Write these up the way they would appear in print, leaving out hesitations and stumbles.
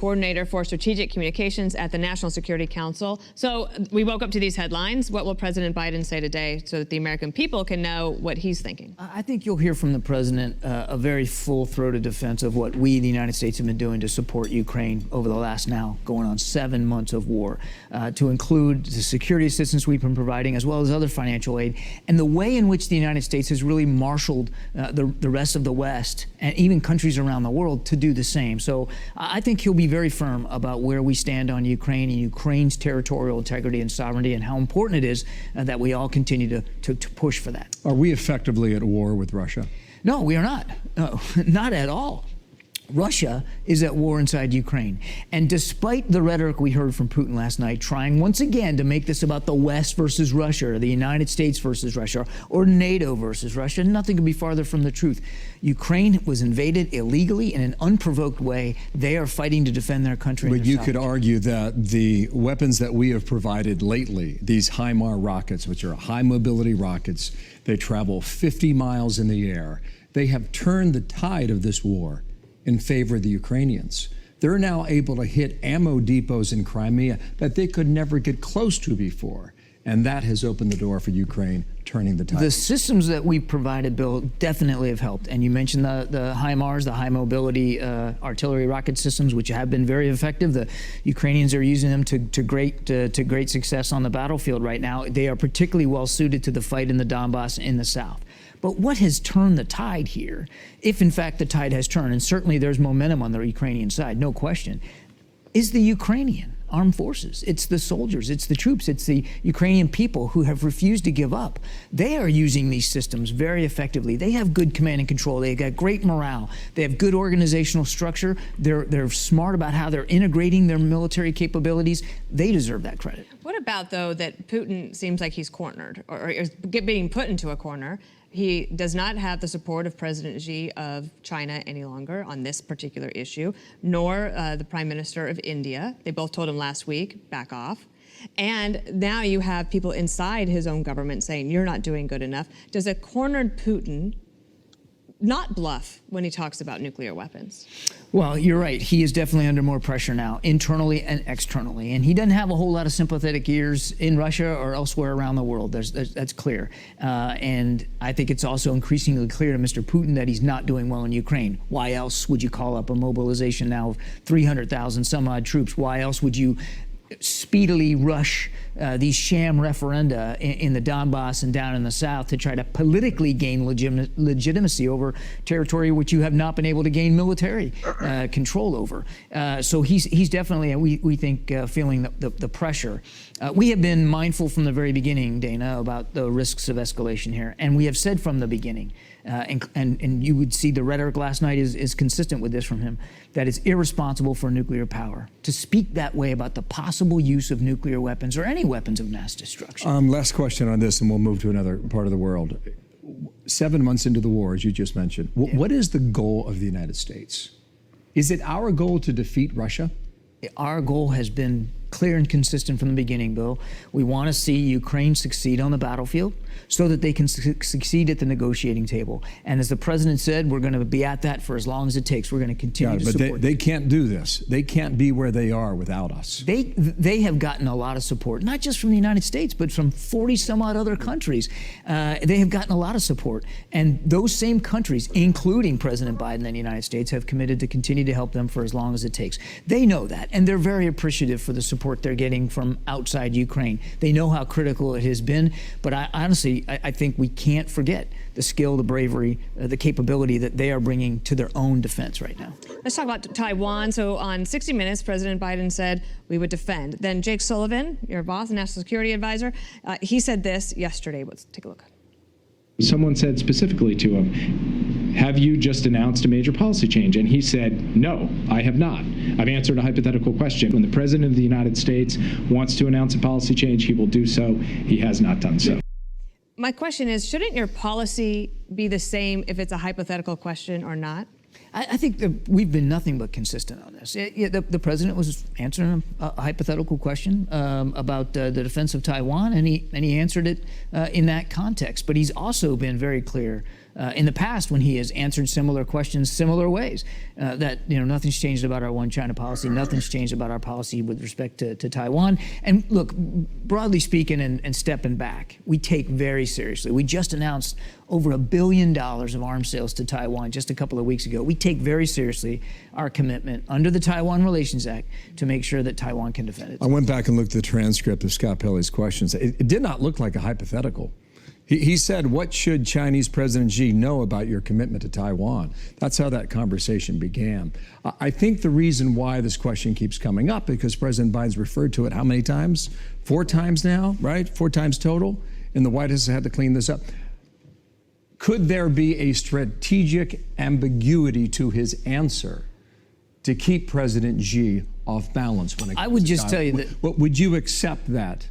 Coordinator for Strategic Communications at the National Security Council. So we woke up to these headlines. What will President Biden say today so that the American people can know what he's thinking? I think you'll hear from the president a very full-throated defense of what we, the United States, have been doing to support Ukraine over the last now going on 7 months of war, to include the security assistance we've been providing as well as other financial aid, and the way in which the United States has really marshaled the rest of the West and even countries around the world to do the same. So I think he'll be very firm about where we stand on Ukraine and Ukraine's territorial integrity and sovereignty and how important it is that we all continue to push for that. Are we effectively at war with Russia? No, we are not. Not at all. Russia is at war inside Ukraine. And despite the rhetoric we heard from Putin last night, trying once again to make this about the West versus Russia, or the United States versus Russia, or NATO versus Russia, nothing could be farther from the truth. Ukraine was invaded illegally in an unprovoked way. They are fighting to defend their country. But you could argue that the weapons that we have provided lately, these HIMAR rockets, which are high mobility rockets, they travel 50 miles in the air. They have turned the tide of this war in favor of the Ukrainians. They're now able to hit ammo depots in Crimea that they could never get close to before. And that has opened the door for Ukraine, turning the tide. The systems that we've provided, Bill, definitely have helped. And you mentioned the HIMARS, the high mobility artillery rocket systems, which have been very effective. The Ukrainians are using them to great success on the battlefield right now. They are particularly well suited to the fight in the Donbass in the south. But what has turned the tide here, if in fact the tide has turned, and certainly there's momentum on the Ukrainian side, no question, is the Ukrainian armed forces. It's the soldiers, it's the troops, it's the Ukrainian people who have refused to give up. They are using these systems very effectively. They have good command and control. They've got great morale. They have good organizational structure. They're smart about how they're integrating their military capabilities. They deserve that credit. What about, though, that Putin seems like he's cornered or is being put into a corner? He does not have the support of President Xi of China any longer on this particular issue, nor the Prime Minister of India. They both told him last week, back off. And now you have people inside his own government saying, you're not doing good enough. Does a cornered Putin not bluff when he talks about nuclear weapons? Well, you're right. He is definitely under more pressure now, internally and externally. And he doesn't have a whole lot of sympathetic ears in Russia or elsewhere around the world. That's clear. And I think it's also increasingly clear to Mr. Putin that he's not doing well in Ukraine. Why else would you call up a mobilization now of 300,000 some odd troops? Why else would you speedily rush these sham referenda in the Donbass and down in the south to try to politically gain legitimacy over territory which you have not been able to gain military control over? So he's definitely, we think, feeling the pressure. We have been mindful from the very beginning, Dana, about the risks of escalation here. And we have said from the beginning, and you would see the rhetoric last night is consistent with this from him, that it's irresponsible for nuclear power to speak that way about the possible use of nuclear weapons or any weapons of mass destruction. Last question on this, and we'll move to another part of the world. 7 months into the war, as you just mentioned, what is the goal of the United States? Is it our goal to defeat Russia? Our goal has been clear and consistent from the beginning, Bill. We want to see Ukraine succeed on the battlefield so that they can succeed at the negotiating table. And as the president said, we're going to be at that for as long as it takes. We're going to continue to support them. They can't do this. They can't be where they are without us. They have gotten a lot of support, not just from the United States, but from 40 some odd other countries. They have gotten a lot of support. And those same countries, including President Biden and the United States, have committed to continue to help them for as long as it takes. They know that, and they're very appreciative for the support they're getting from outside Ukraine. They know how critical it has been, but honestly, I think we can't forget the skill, the bravery, the capability that they are bringing to their own defense right now. Let's talk about Taiwan. So on 60 Minutes, President Biden said we would defend. Then Jake Sullivan, your boss, National Security Advisor, he said this yesterday. Let's take a look. Someone said specifically to him, have you just announced a major policy change? And he said, no, I have not. I've answered a hypothetical question. When the President of the United States wants to announce a policy change, he will do so. He has not done so. My question is, shouldn't your policy be the same if it's a hypothetical question or not? I think that we've been nothing but consistent on this. The president was answering a hypothetical question about the defense of Taiwan, and he answered it in that context. But he's also been very clear in the past when he has answered similar questions similar ways. That nothing's changed about our one China policy, nothing's changed about our policy with respect to Taiwan. And look, broadly speaking and stepping back, we take very seriously. We just announced over $1 billion of arms sales to Taiwan just a couple of weeks ago. We take very seriously our commitment under the Taiwan Relations Act to make sure that Taiwan can defend itself. I went back and looked at the transcript of Scott Pelley's questions. It did not look like a hypothetical. He said, what should Chinese President Xi know about your commitment to Taiwan? That's how that conversation began. I think the reason why this question keeps coming up, because President Biden's referred to it how many times? 4 times now, right? 4 times total. And the White House had to clean this up. Could there be a strategic ambiguity to his answer to keep President Xi off balance when it comes I would to just Taiwan? tell you that. Would you accept that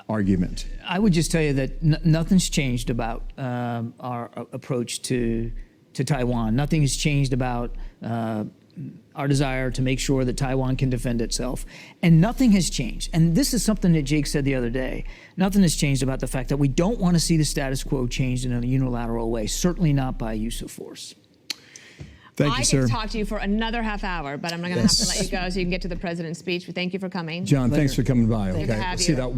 argument? I would just tell you that nothing's changed about our approach to Taiwan. Nothing has changed about our desire to make sure that Taiwan can defend itself. And nothing has changed. And this is something that Jake said the other day. Nothing has changed about the fact that we don't want to see the status quo changed in a unilateral way, certainly not by use of force. Thank you, sir. I could talk to you for another half hour, but I'm going to have to let you go so you can get to the president's speech. But thank you for coming. John, thanks for coming by. Good to have See you. that.